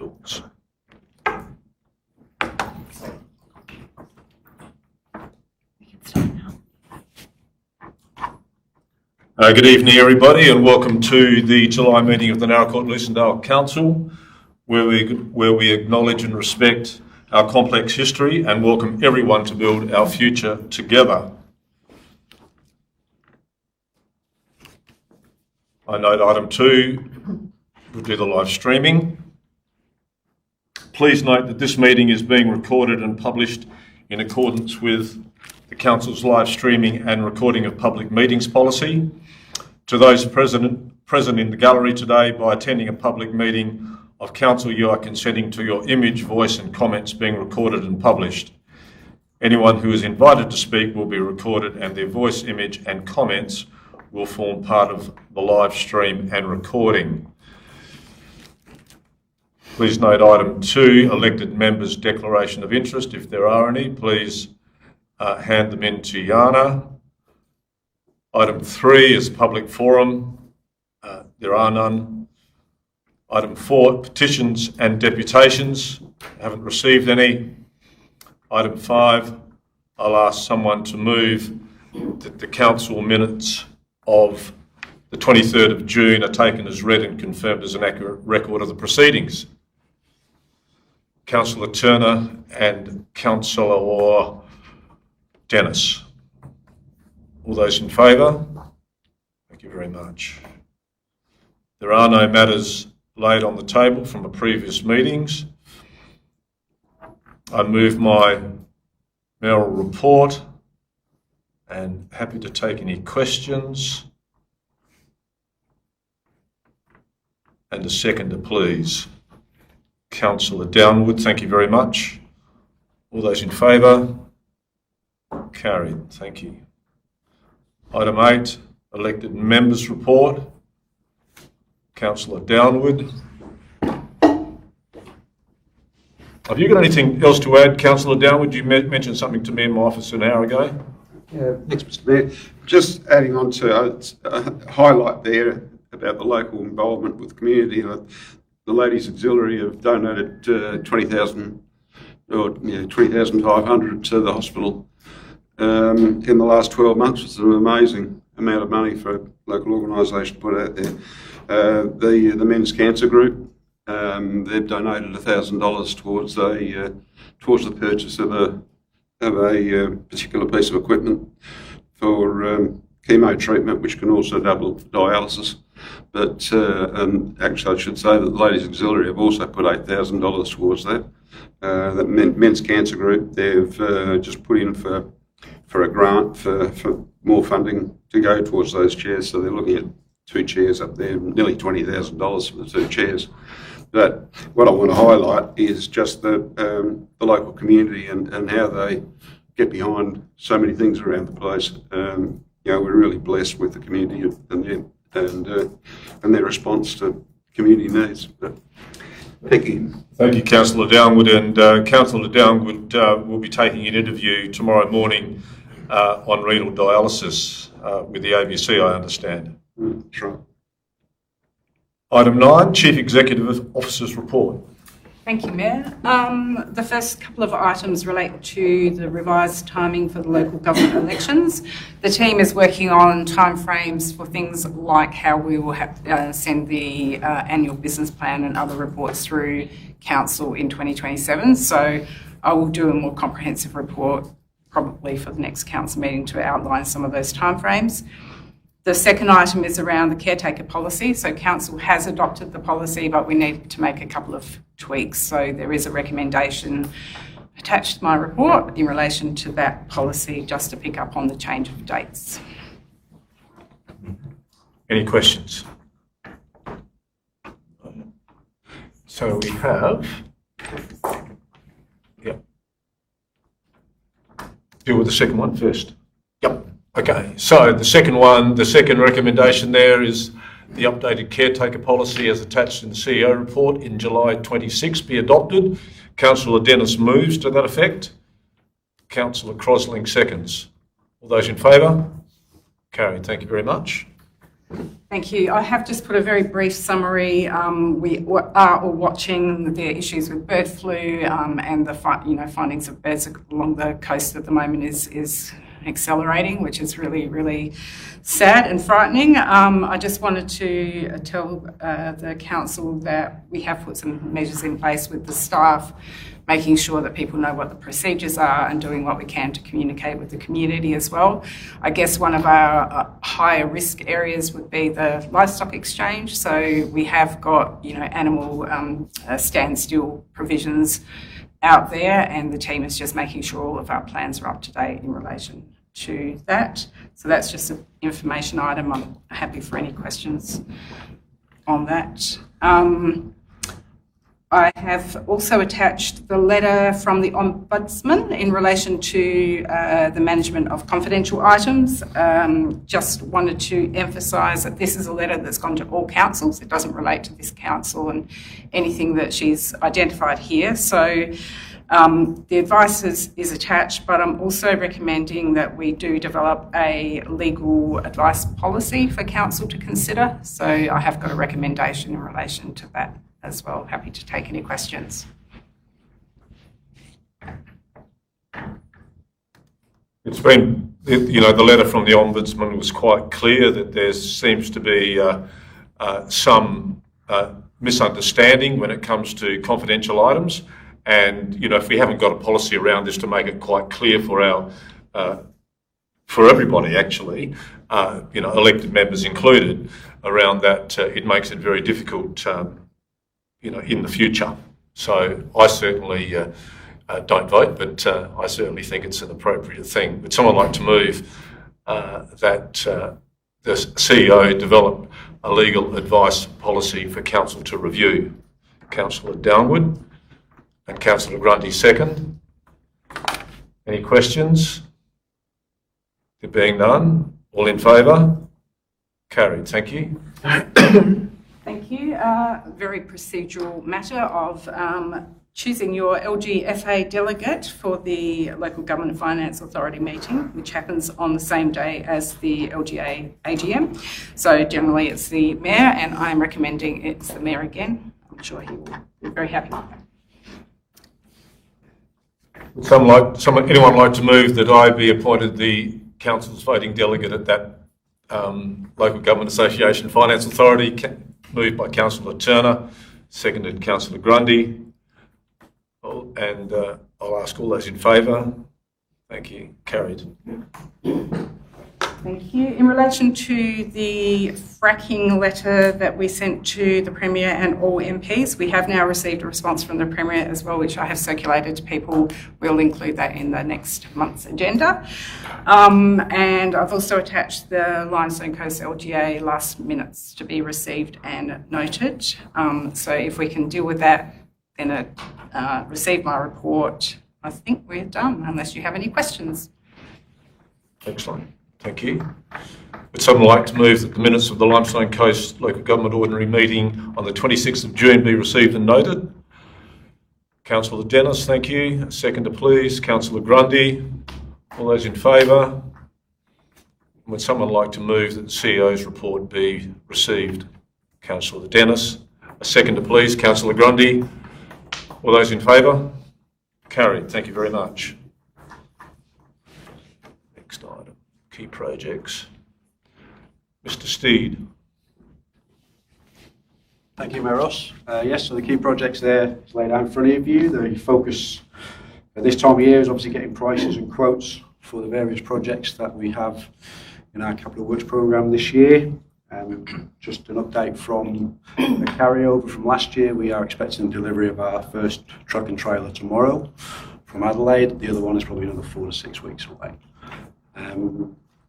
Thoughts? Good evening, everybody, and welcome to the July meeting of the Naracoorte and Lucindale Council, where we acknowledge and respect our complex history and welcome everyone to build our future together. I note item 2, we'll do the live streaming. Please note that this meeting is being recorded and published in accordance with the Council's live streaming and recording of public meetings policy. To those present in the gallery today, by attending a public meeting of Council, you are consenting to your image, voice and comments being recorded and published. Anyone who is invited to speak will be recorded and their voice, image and comments will form part of the live stream and recording. Please note item 2, elected members' declaration of interest. If there are any, please hand them in to Yana. Item 3 is public forum. There are none. Item 4, petitions and deputations. I haven't received any. Item 5, I'll ask someone to move that the council minutes of the 23rd of June are taken as read and confirmed as an accurate record of the proceedings. Councillor Turner and Councillor Dennis. All those in favour? Thank you very much. There are no matters laid on the table from the previous meetings. I move my mayoral report and happy to take any questions. And a seconder, please. Councillor Downwood, thank you very much. All those in favour? Carried, thank you. Item 8, elected members report. Councillor Downwood. Have you got anything else to add, Councillor Downwood? You mentioned something to me in my office an hour ago. Yeah, thanks, Mr. Mayor. Just adding on to a highlight there about the local involvement with the community. The Ladies Auxiliary have donated 20,000 or 20,500 to the hospital in the last 12 months. It's an amazing amount of money for a local organisation to put out there. The Men's Cancer Group, they've donated $1,000 towards the purchase of a particular piece of equipment for chemo treatment, which can also double dialysis. But actually, I should say that the Ladies Auxiliary have also put $8,000 towards that. The Men's Cancer Group, they've just put in for a grant for more funding to go towards those chairs. So they're looking at 2 chairs up there, nearly $20,000 for the 2 chairs. But what I want to highlight is just the local community and how they get behind so many things around the place. We're really blessed with the community and their response to community needs. But thank you. Thank you, Councillor Downwood. And Councillor Downwood will be taking an interview tomorrow morning on renal dialysis with the ABC, I understand. That's right. Item 9, Chief Executive Officer's report. Thank you, Mayor. The first couple of items relate to the revised timing for the local government elections. The team is working on timeframes for things like how we will send the annual business plan and other reports through Council in 2027. So I will do a more comprehensive report probably for the next Council meeting to outline some of those timeframes. The second item is around the caretaker policy. So Council has adopted the policy, but we need to make a couple of tweaks. So there is a recommendation attached to my report in relation to that policy, just to pick up on the change of dates. Any questions? So we have, deal with the second one first. Yep. Okay, so the second recommendation there is the updated caretaker policy as attached in the CEO report in July 26 be adopted. Councillor Dennis moves to that effect. Councillor Crosling seconds. All those in favour? Carried. Thank you very much. Thank you. I have just put a very brief summary. We are all watching the issues with bird flu and the findings of birds along the coast at the moment is accelerating, which is really, really sad and frightening. I just wanted to tell the council that we have put some measures in place with the staff, making sure that people know what the procedures are and doing what we can to communicate with the community as well. I guess one of our higher risk areas would be the livestock exchange. So we have got, animal standstill provisions out there, and the team is just making sure all of our plans are up to date in relation to that. So that's just an information item. I'm happy for any questions on that. I have also attached the letter from the Ombudsman in relation to the management of confidential items. Just wanted to emphasise that this is a letter that's gone to all councils. It doesn't relate to this council and anything that she's identified here. So the advice is attached, but I'm also recommending that we do develop a legal advice policy for council to consider. So I have got a recommendation in relation to that as well. Happy to take any questions. It's been, the letter from the Ombudsman was quite clear that there seems to be some misunderstanding when it comes to confidential items. And, if we haven't got a policy around this to make it quite clear for for everybody actually, elected members included, around that, it makes it very difficult in the future. So I certainly don't vote, but I certainly think it's an appropriate thing. Would someone like to move that the CEO develop a legal advice policy for council to review? Councillor Downwood and Councillor Grundy second. Any questions? There being none, all in favour? Carried, thank you. Thank you. Very procedural matter of choosing your LGFA delegate for the Local Government Finance Authority meeting, which happens on the same day as the LGA AGM. So generally it's the Mayor, and I'm recommending it's the Mayor again. I'm sure he will be very happy with that. Would anyone like to move that I be appointed the Council's voting delegate at that Local Government Association Finance Authority? Moved by Councillor Turner, seconded Councillor Grundy. And I'll ask all those in favour. Thank you. Carried. Thank you. In relation to the fracking letter that we sent to the Premier and all MPs, we have now received a response from the Premier as well, which I have circulated to people. We'll include that in the next month's agenda. And I've also attached the Limestone Coast LGA last minutes to be received and noted. So if we can deal with that, then receive my report. I think we're done, unless you have any questions. Excellent. Thank you. Would someone like to move that the minutes of the Limestone Coast Local Government Ordinary Meeting on the 26th of June be received and noted? Councillor Dennis, thank you. A seconder, please. Councillor Grundy. All those in favour? Would someone like to move that the CEO's report be received? Councillor Dennis. A seconder, please. Councillor Grundy. All those in favour? Carried. Thank you very much. Next item. Key projects. Mr. Steed. Thank you, Mayor Ross. Yes, so the key projects there is laid out in front of you. The focus at this time of year is obviously getting prices and quotes for the various projects that we have in our Capital Works programme this year. Just an update from the carryover from last year. We are expecting delivery of our first truck and trailer tomorrow from Adelaide. The other one is probably another 4 to 6 weeks away.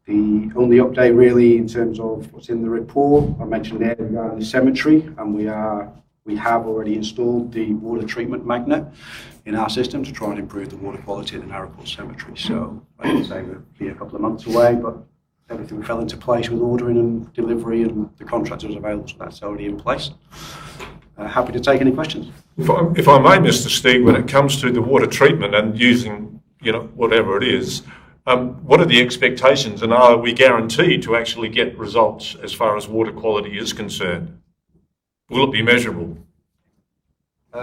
The only update really in terms of what's in the report, I mentioned there regarding the cemetery, and we have already installed the water treatment magnet in our system to try and improve the water quality in the Narrowport Cemetery. So I would say we'll be a couple of months away, but everything fell into place with ordering and delivery, and the contractor was available, so that's already in place. Happy to take any questions. If I may, Mr. Steed, when it comes to the water treatment and using, whatever it is, What are the expectations, and are we guaranteed to actually get results as far as water quality is concerned? Will it be measurable?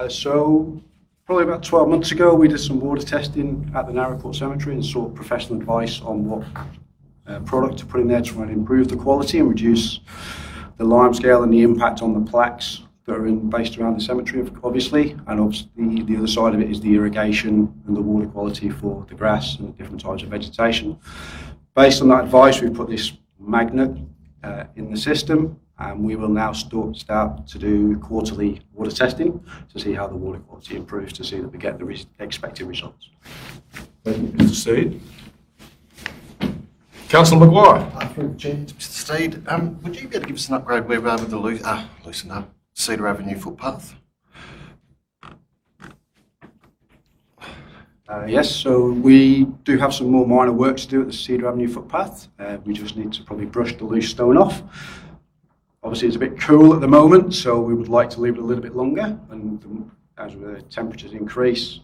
So probably about 12 months ago, we did some water testing at the Narrowport Cemetery and sought professional advice on what product to put in there to try and improve the quality and reduce the lime scale and the impact on the plaques that are based around the cemetery, obviously. And obviously the other side of it is the irrigation and the water quality for the grass and different types of vegetation. Based on that advice, we put this magnet in the system, and we will now start to do quarterly water testing to see how the water quality improves, to see that we get the expected results. Thank you, Mr. Steed. Councillor Maguire. Through the chair to Mr. Steed, would you be able to give us an upgrade where we are with the loosen up Cedar Avenue footpath? Yes, so we do have some more minor work to do at the Cedar Avenue footpath. We just need to probably brush the loose stone off. Obviously it's a bit cool at the moment, so we would like to leave it a little bit longer, and as the temperatures increase,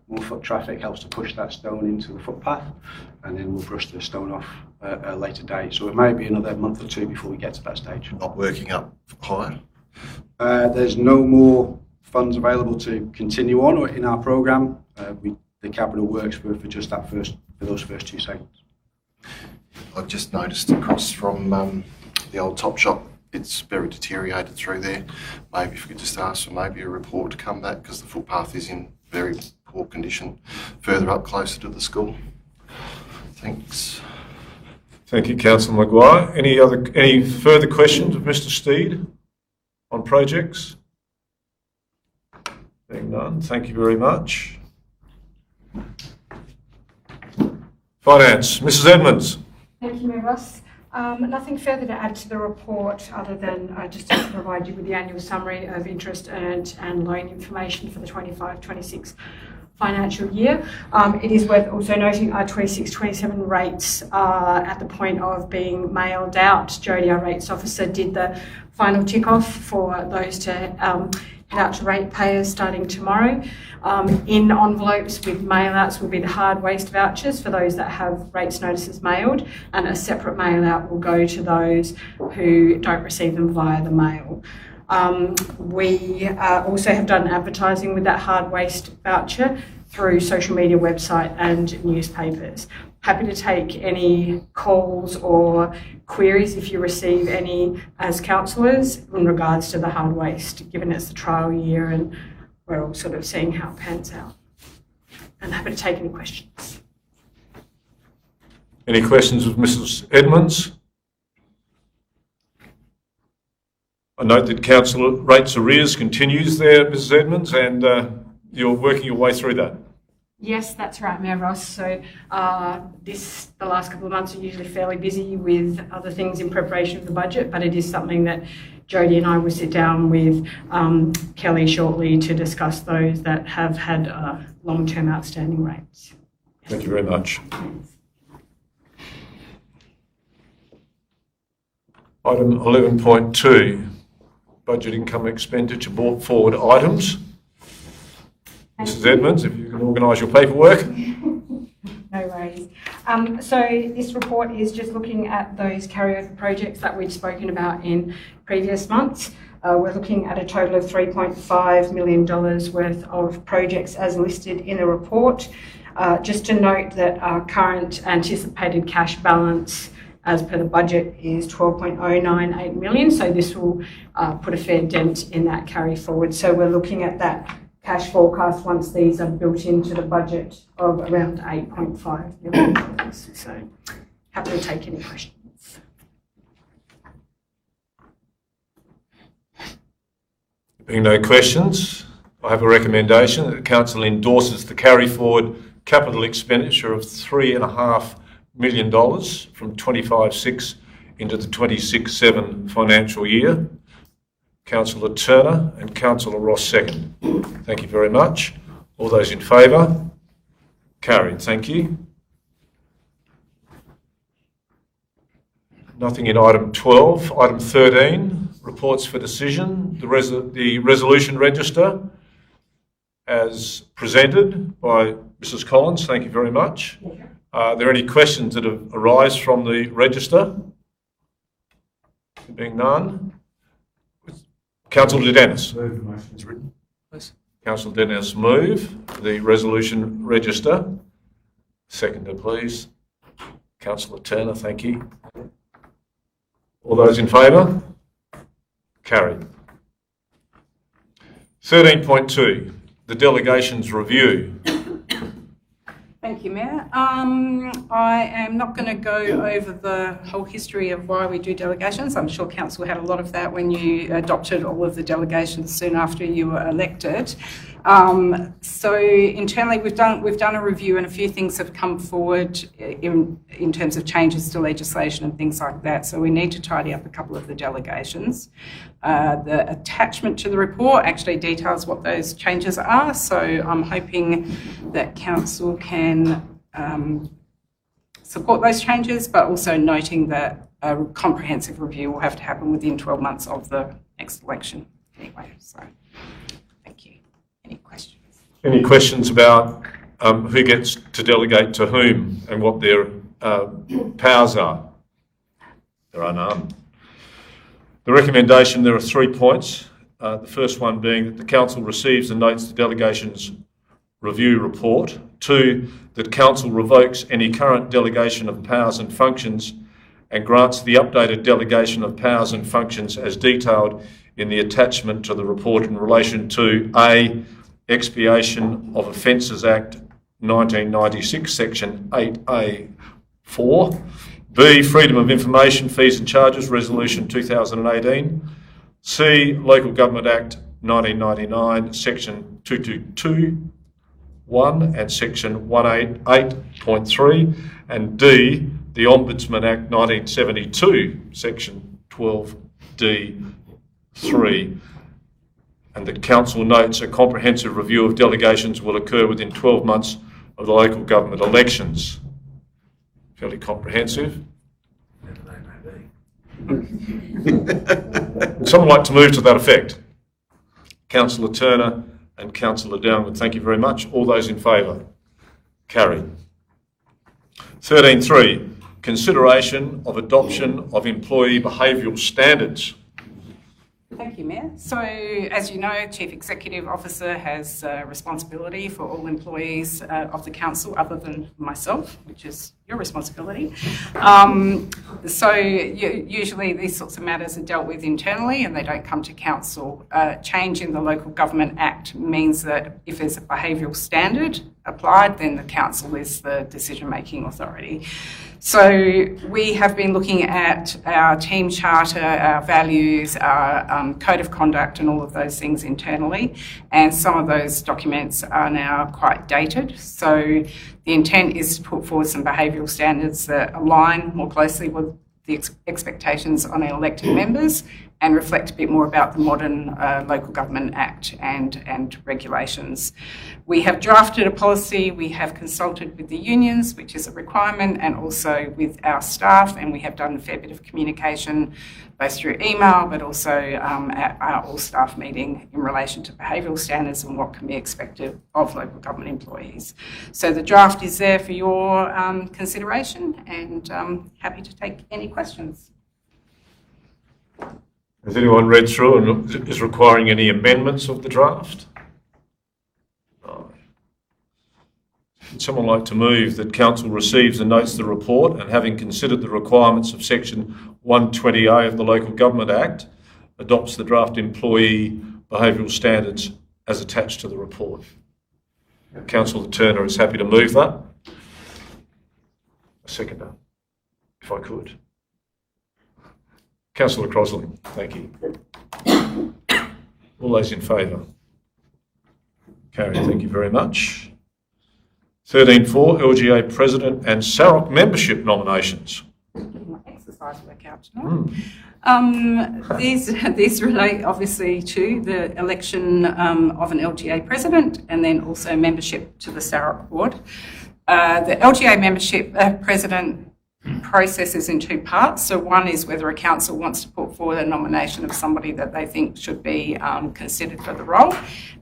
more foot traffic helps to push that stone into the footpath, and then we'll brush the stone off at a later date. So it may be another month or two before we get to that stage. Not working up higher? There's no more funds available to continue on or in our programme. The capital works for just that for those first two segments. I've just noticed across from the old Top Shop, it's very deteriorated through there. Maybe if we could just ask for maybe a report to come back, because the footpath is in very poor condition further up closer to the school. Thanks. Thank you, Councillor Maguire. Any further questions of Mr. Steed on projects? Being none, thank you very much. Finance, Mrs. Edmonds. Thank you, Mayor Ross. Nothing further to add to the report other than just to provide you with the annual summary of interest earned and loan information for the 25-26 financial year. It is worth also noting our 26-27 rates are at the point of being mailed out. Jodie, our rates officer, did the final tick off for those to head out to ratepayers starting tomorrow. In envelopes with mail outs will be the hard waste vouchers for those that have rates notices mailed, and a separate mail out will go to those who don't receive them via the mail. We also have done advertising with that hard waste voucher through social media, website and newspapers. Happy to take any calls or queries if you receive any as councillors in regards to the hard waste, given it's the trial year and we're all sort of seeing how it pans out. And happy to take any questions. Any questions of Mrs. Edmonds? I note that council rates arrears continues there, Mrs. Edmonds, and you're working your way through that. Yes, that's right, Mayor Ross. So the last couple of months are usually fairly busy with other things in preparation of the budget, but it is something that Jodie and I will sit down with Kelly shortly to discuss those that have had long-term outstanding rates. Thank you very much. Item 11.2, budget income expenditure brought forward items. Mrs. Edmonds, if you can organise your paperwork. No worries. So this report is just looking at those carryover projects that we'd spoken about in previous months. We're looking at a total of $3.5 million worth of projects as listed in the report. Just to note that our current anticipated cash balance as per the budget is $12.098 million. So this will put a fair dent in that carry forward. So we're looking at that cash forecast once these are built into the budget of around $8.5 million. So happy to take any questions. Being no questions, I have a recommendation that the council endorses the carry forward capital expenditure of $3.5 million from 25-6 into the 26-7 financial year. Councillor Turner and Councillor Ross second. Thank you very much. All those in favour? Carried. Thank you. Nothing in item 12. Item 13, reports for decision. The resolution register as presented by Mrs. Collins. Thank you very much. Are there any questions that have arise from the register? Being none. Councillor Dennis. Move the motion as written. Councillor Dennis move the resolution register. Seconder, please. Councillor Turner, thank you. All those in favour? Carried. 13.2, the delegations review. Thank you, Mayor. I am not going to go over the whole history of why we do delegations. I'm sure Council had a lot of that when you adopted all of the delegations soon after you were elected. So internally, we've done a review, and a few things have come forward in terms of changes to legislation and things like that. So we need to tidy up a couple of the delegations. The attachment to the report actually details what those changes are. So I'm hoping that Council can support those changes, but also noting that a comprehensive review will have to happen within 12 months of the next election. Anyway, so thank you. Any questions? Any questions about who gets to delegate to whom and what their powers are? There are none. The recommendation, there are 3 points. The first one being that the Council receives and notes the delegation's review report. 2, that Council revokes any current delegation of powers and functions and grants the updated delegation of powers and functions as detailed in the attachment to the report in relation to A, Expiation of Offences Act 1996, Section 8A4, B, Freedom of Information, Fees and Charges, Resolution 2018, C, Local Government Act 1999, Section 222, 1 and Section 188.3, and D, the Ombudsman Act 1972, Section 12D3. And the Council notes a comprehensive review of delegations will occur within 12 months of the local government elections. Fairly comprehensive. Would someone like to move to that effect? Councillor Turner and Councillor Downward, thank you very much. All those in favour? Carried. 13.3, consideration of adoption of employee behavioural standards. Thank you, Mayor. So, as you know, Chief Executive Officer has responsibility for all employees of the Council other than myself, which is your responsibility. Usually these sorts of matters are dealt with internally and they don't come to Council. Change in the Local Government Act means that if there's a behavioural applied, then the Council is the decision-making authority. So we have been looking at our team charter, our values, our code of conduct and all of those things internally, and some of those documents are now quite dated. So the intent is to put forward some behavioural standards that align more closely with the expectations on our elected members and reflect a bit more about the modern Local Government Act and regulations. We have drafted a policy, we have consulted with the unions, which is a requirement, and also with our staff, and we have done a fair bit of communication both through email but also at our all-staff meeting in relation to behavioural standards and what can be expected of local government employees. So the draft is there for your consideration, and happy to take any questions. Has anyone read through and is requiring any amendments of the draft? No. Would someone like to move that Council receives and notes the report and, having considered the requirements of Section 120A of the Local Government Act, adopts the draft employee behavioural standards as attached to the report? Councillor Turner is happy to move that. A seconder, if I could. Councillor Crosling, thank you. All those in favour? Carried, thank you very much. 13.4, LGA President and SAROC membership nominations. Getting my exercise work out tonight. These relate obviously to the election of an LGA President and then also membership to the SAROC board. The LGA membership President process is in 2 parts. So one is whether a council wants to put forward a nomination of somebody that they think should be considered for the role.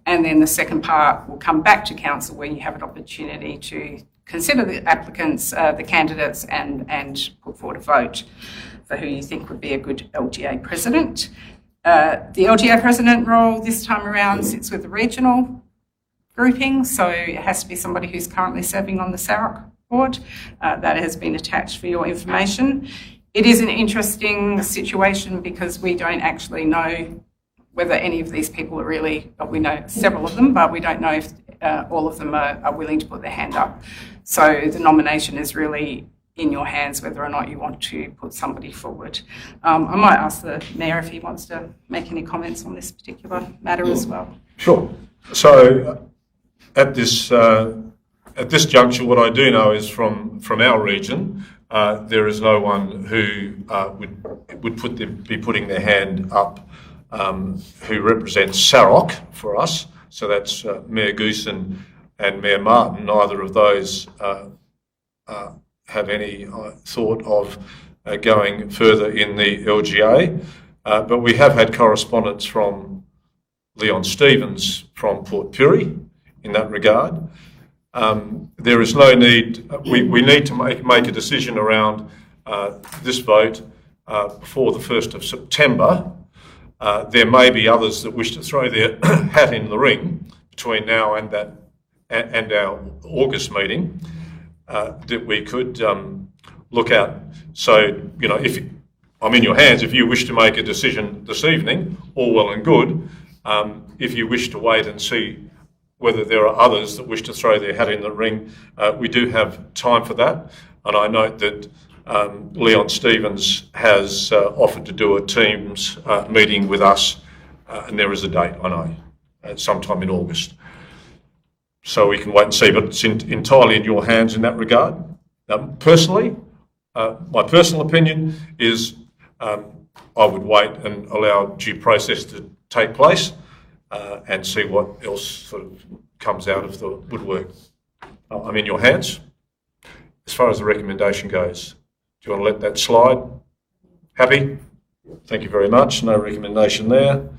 And then the second part will come back to council where you have an opportunity to consider the applicants, the candidates, and put forward a vote for who you think would be a good LGA president. The LGA president role this time around sits with the regional grouping, so it has to be somebody who's currently serving on the SAROC board. That has been attached for your information. It is an interesting situation because we don't actually know whether any of these people are really, well, we know several of them, but we don't know if all of them are willing to put their hand up. So the nomination is really in your hands whether or not you want to put somebody forward. I might ask the Mayor if he wants to make any comments on this particular matter as well. Sure. So at this juncture, what I do know is from our region, there is no one who would be putting their hand up who represents SAROC for us. So that's Mayor Goosen and Mayor Martin. Neither of those have any thought of going further in the LGA. But we have had correspondence from Leon Stevens from Port Pirie in that regard. There is no need, we need to make a decision around this vote before the 1st of September. There may be others that wish to throw their hat in the ring between now and our August meeting that we could look at. So, you know, if I'm in your hands, if you wish to make a decision this evening, all well and good. If you wish to wait and see whether there are others that wish to throw their hat in the ring, we do have time for that. And I note that Leon Stevens has offered to do a Teams meeting with us, and there is a date, I know, sometime in August. So we can wait and see, but it's entirely in your hands in that regard. Personally, my personal opinion is I would wait and allow due process to take place and see what else sort of comes out of the woodwork. I'm in your hands. As far as the recommendation goes, do you want to let that slide? Happy? Thank you very much. No recommendation there.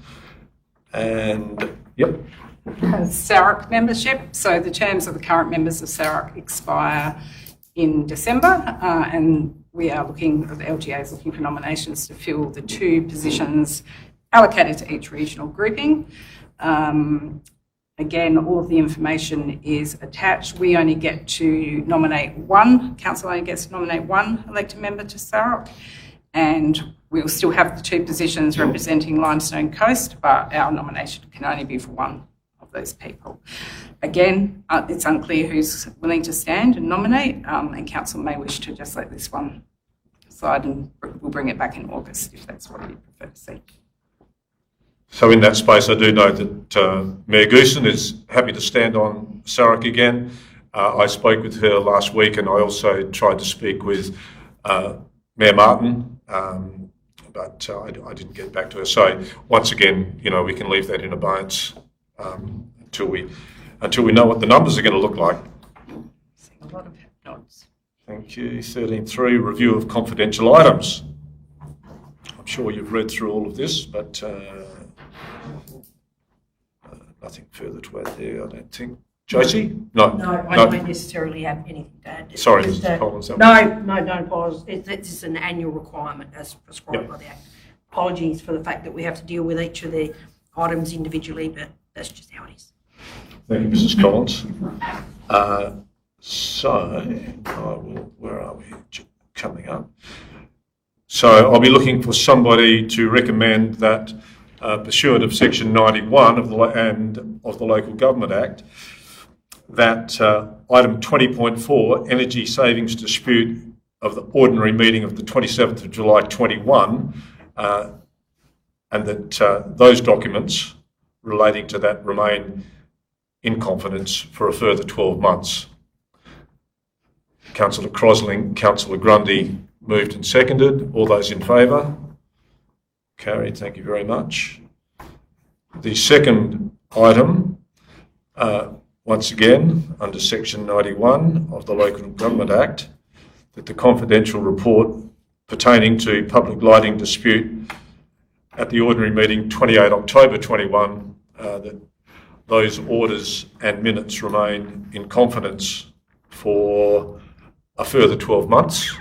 And, yep. SAROC membership. So the terms of the current members of SAROC expire in December, and we are looking, the LGA is looking for nominations to fill the 2 positions allocated to each regional grouping. Again, all of the information is attached. We only get to nominate one, council only gets to nominate one elected member to SAROC, and we'll still have the 2 positions representing Limestone Coast, but our nomination can only be for one of those people. Again, it's unclear who's willing to stand and nominate, and council may wish to just let this one slide, and we'll bring it back in August if that's what you prefer to see. So in that space, I do know that Mayor Goosen is happy to stand on SAROC again. I spoke with her last week, and I also tried to speak with Mayor Martin, but I didn't get back to her. So once again, you know, we can leave that in abeyance until we know what the numbers are going to look like. Seeing a lot of nods. Thank you. 13.3, review of confidential items. I'm sure you've read through all of this, but nothing further to add there, I don't think. Josie? No. No, I don't necessarily have anything to add. Sorry, Just, Mrs. Collins. No, don't apologise. It's just an annual requirement as prescribed by the Act. Apologies for the fact that we have to deal with each of the items individually, but that's just how it is. Thank you, Mrs. Collins. Where are we coming up? So I'll be looking for somebody to recommend that pursuant of Section 91 of the Local Government Act, that item 20.4, energy savings dispute of the ordinary meeting of the 27th of July 21, and that those documents relating to that remain in confidence for a further 12 months. Councillor Crosling, Councillor Grundy moved and seconded. All those in favour? Carried, thank you very much. The second item, once again, under Section 91 of the Local Government Act, that the confidential report pertaining to public lighting dispute at the ordinary meeting 28 October 21, that those orders and minutes remain in confidence for a further 12 months.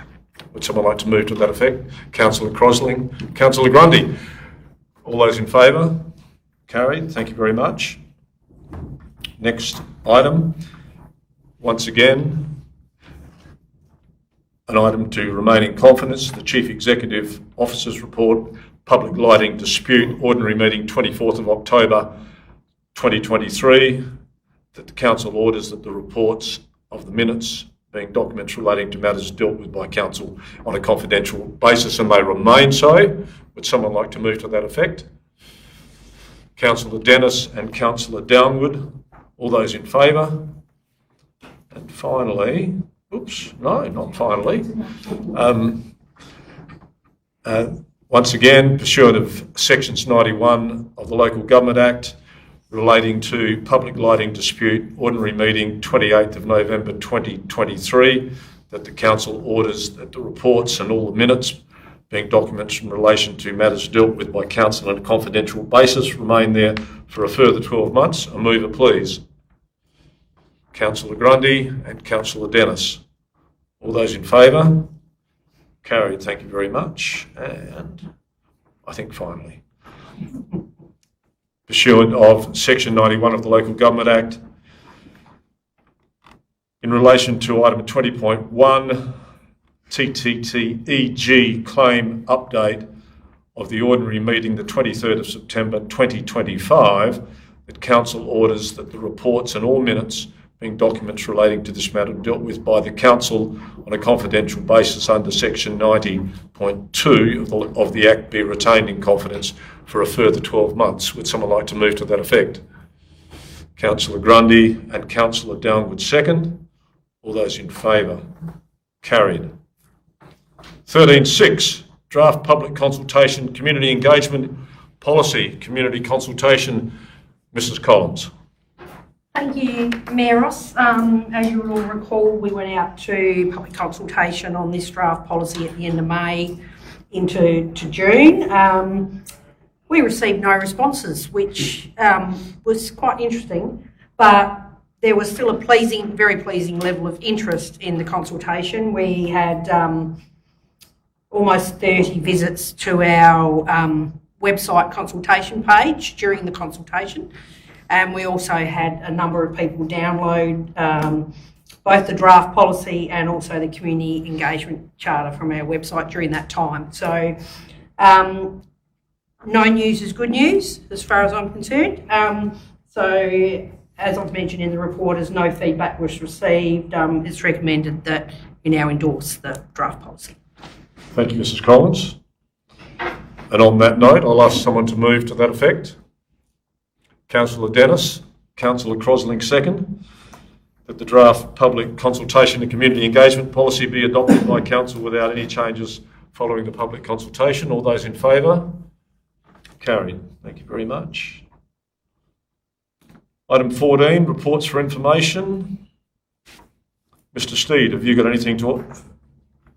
Would someone like to move to that effect? Councillor Crosling, Councillor Grundy. All those in favour? Carried. Thank you very much. Next item. Once again, an item to remain in confidence, the Chief Executive Officer's Report, Public Lighting Dispute, Ordinary Meeting 24th of October 2023, that the Council orders that the reports of the minutes being documents relating to matters dealt with by Council on a confidential basis and they remain so. Would someone like to move to that effect? Councillor Dennis and Councillor Downward. All those in favour? And finally, oops, no, not finally. Once again, pursuant of Sections 91 of the Local Government Act, relating to public lighting dispute, ordinary meeting 28th of November 2023, that the Council orders that the reports and all the minutes being documents in relation to matters dealt with by Council on a confidential basis remain there for a further 12 months. A mover, please. Councillor Grundy and Councillor Dennis. All those in favour? Carried. Thank you very much. And I think finally, pursuant of Section 91 of the Local Government Act, in relation to item 20.1, TTTEG claim update of the ordinary meeting the 23rd of September 2025, that Council orders that the reports and all minutes being documents relating to this matter dealt with by the Council on a confidential basis under Section 90.2 of the Act be retained in confidence for a further 12 months. Would someone like to move to that effect? Councillor Grundy and Councillor Downward second. All those in favour? Carried. 13.6, Draft Public Consultation Community Engagement Policy Community Consultation. Mrs Collins. Thank you, Mayor Ross. As you will all recall, we went out to public consultation on this draft policy at the end of May into June. We received no responses, which was quite interesting, but there was still a very pleasing level of interest in the consultation. We had almost 30 visits to our website consultation page during the consultation. And we also had a number of people download both the draft policy and also the community engagement charter from our website during that time. So no news is good news as far as I'm concerned. So as I've mentioned in the report, as no feedback was received, it's recommended that you now endorse the draft policy. Thank you, Mrs Collins. And on that note, I'll ask someone to move to that effect. Councillor Dennis, Councillor Crosling second, that the draft public consultation and community engagement policy be adopted by Council without any changes following the public consultation. All those in favour? Carried. Thank you very much. Item 14, reports for information. Mr Steed, have you got anything to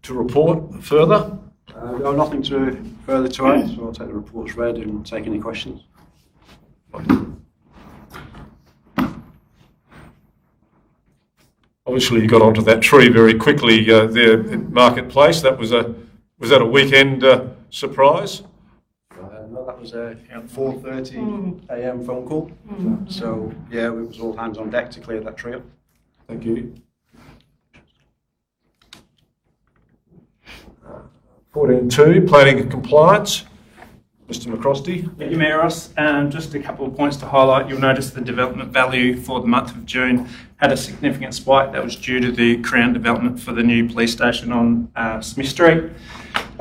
report further? No, nothing further to add, so I'll take the reports read and take any questions. Obviously, you got onto that tree very quickly there in Marketplace. Was that a weekend surprise? No, that was a 4:30 a.m. phone call. So yeah, it was all hands on deck to clear that tree up. Thank you. 14.2, planning and compliance. Mr McCrosty. Thank you, Mayor Ross. Just a couple of points to highlight. You'll notice the development value for the month of June had a significant spike. That was due to the Crown development for the new police station on Smith Street.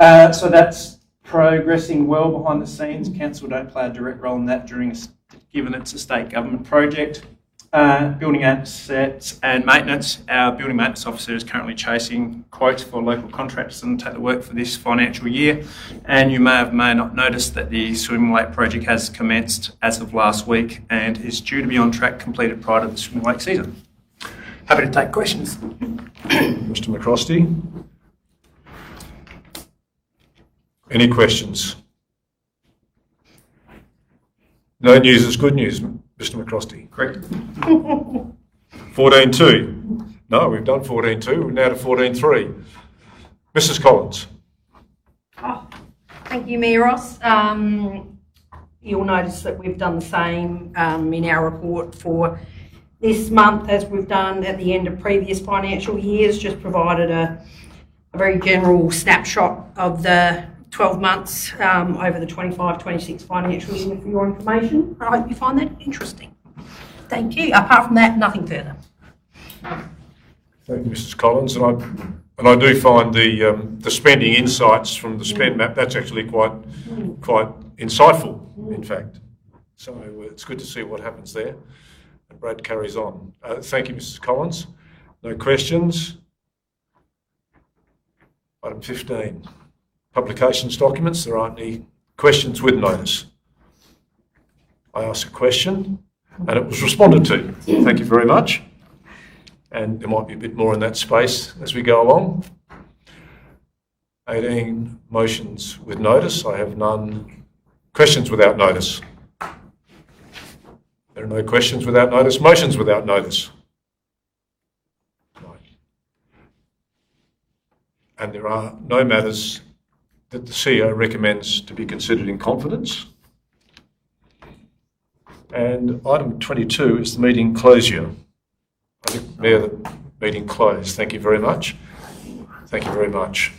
So that's progressing well behind the scenes. Council don't play a direct role in that given it's a state government project. Building assets and maintenance. Our building maintenance officer is currently chasing quotes for local contractors to take the work for this financial year. And you may not notice that the Swimming Lake project has commenced as of last week and is due to be on track, completed prior to the Swimming Lake season. Happy to take questions. Mr McCrosty. Any questions? No news is good news, Mr McCrosty. Correct. 14.2, No, we've done 14.2, we're now to 14.3. Mrs Collins. Oh, thank you, Mayor Ross. You'll notice that we've done the same in our report for this month as we've done at the end of previous financial years, just provided a very general snapshot of the 12 months over the 25-26 financial year for your information. I hope you find that interesting. Thank you. Apart from that, nothing further. Thank you, Mrs Collins. And I do find the spending insights from the spend map, that's actually quite insightful, in fact. So it's good to see what happens there. And Brad carries on. Thank you, Mrs Collins. No questions. Item 15, publications documents. There aren't any questions with notice. I asked a question and it was responded to. Thank you very much. And there might be a bit more in that space as we go along. 18 motions with notice. I have none. Questions without notice. There are no questions without notice. Motions without notice. And there are no matters that the CEO recommends to be considered in confidence. And item 22 is the meeting closure. I declare the meeting closed. Thank you very much. Thank you very much.